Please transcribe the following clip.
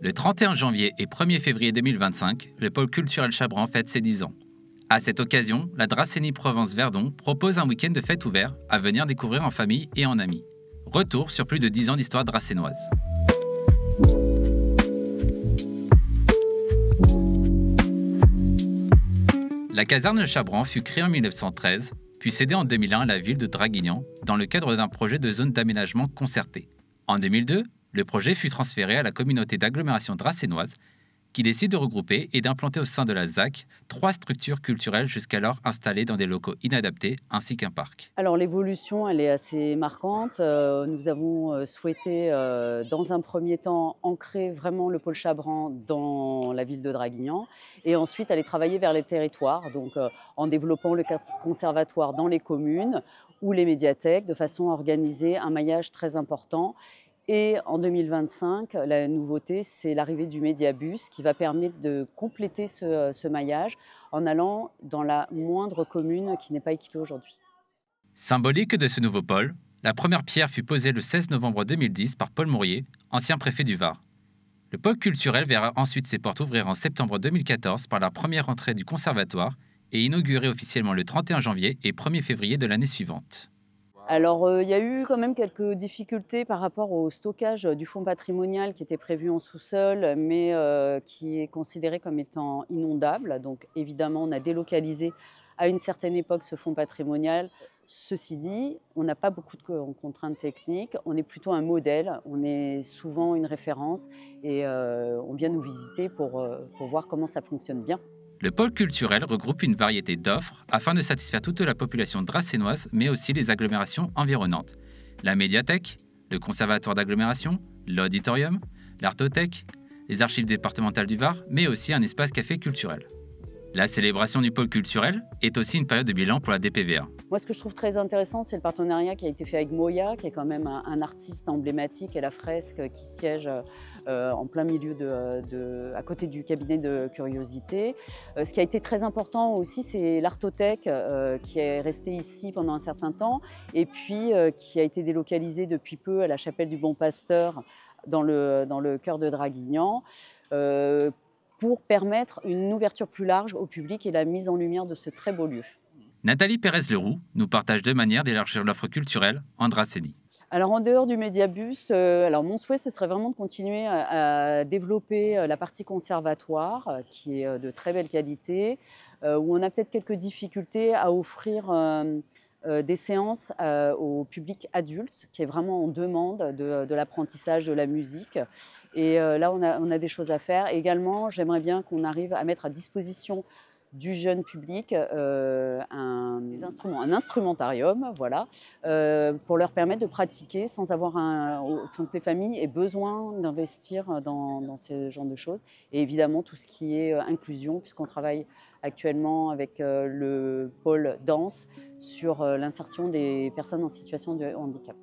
Le 31 janvier et 1er février 2025, le pôle culturel Chabran fête ses 10 ans. À cette occasion, la Dracénie Provence Verdon propose un week-end de fête ouvert à venir découvrir en famille et en amis. Retour sur plus de 10 ans d'histoire dracénoise. La caserne de Chabran fut créée en 1913, puis cédée en 2001 à la ville de Draguignan dans le cadre d'un projet de zone d'aménagement concerté. En 2002, le projet fut transféré à la communauté d'agglomération dracénoise qui décide de regrouper et d'implanter au sein de la ZAC 3 structures culturelles jusqu'alors installées dans des locaux inadaptés ainsi qu'un parc. Alors l'évolution, elle est assez marquante. Nous avons souhaité, dans un premier temps, ancrer vraiment le pôle Chabran dans la ville de Draguignan et ensuite aller travailler vers les territoires, donc en développant le conservatoire dans les communes ou les médiathèques, de façon à organiser un maillage très important. Et en 2025, la nouveauté, c'est l'arrivée du Médiabus qui va permettre de compléter ce maillage en allant dans la moindre commune qui n'est pas équipée aujourd'hui. Symbolique de ce nouveau pôle, la première pierre fut posée le 16 novembre 2010 par Paul Mourier, ancien préfet du Var. Le pôle culturel verra ensuite ses portes ouvrir en septembre 2014 par la première entrée du conservatoire et inauguré officiellement le 31 janvier et 1er février de l'année suivante. Alors, il y a eu quand même quelques difficultés par rapport au stockage du fonds patrimonial qui était prévu en sous-sol, mais qui est considéré comme étant inondable. Donc évidemment, on a délocalisé à une certaine époque ce fonds patrimonial. Ceci dit, on n'a pas beaucoup de contraintes techniques, on est plutôt un modèle, on est souvent une référence et on vient nous visiter pour voir comment ça fonctionne bien. Le pôle culturel regroupe une variété d'offres afin de satisfaire toute la population dracénoise, mais aussi les agglomérations environnantes. La médiathèque, le conservatoire d'agglomération, l'auditorium, l'artothèque, les archives départementales du Var, mais aussi un espace café culturel. La célébration du pôle culturel est aussi une période de bilan pour la DPVA. Moi, ce que je trouve très intéressant, c'est le partenariat qui a été fait avec Moya, qui est quand même un artiste emblématique, et la fresque qui siège en plein milieu à côté du cabinet de curiosité. Ce qui a été très important aussi, c'est l'artothèque qui est restée ici pendant un certain temps et puis qui a été délocalisée depuis peu à la chapelle du Bon Pasteur dans le cœur de Draguignan. Pour permettre une ouverture plus large au public et la mise en lumière de ce très beau lieu. Nathalie Pérez-Leroux nous partage deux manières d'élargir l'offre culturelle en Dracénie. Alors en dehors du Médiabus, mon souhait ce serait vraiment de continuer à développer la partie conservatoire qui est de très belle qualité, où on a peut-être quelques difficultés à offrir des séances au public adulte qui est vraiment en demande de l'apprentissage de la musique. Et là, on a des choses à faire. Également, j'aimerais bien qu'on arrive à mettre à disposition du jeune public un instrumentarium, voilà, pour leur permettre de pratiquer sans que les familles aient besoin d'investir dans ce genre de choses. Et évidemment, tout ce qui est inclusion, puisqu'on travaille actuellement avec le pôle danse sur l'insertion des personnes en situation de handicap.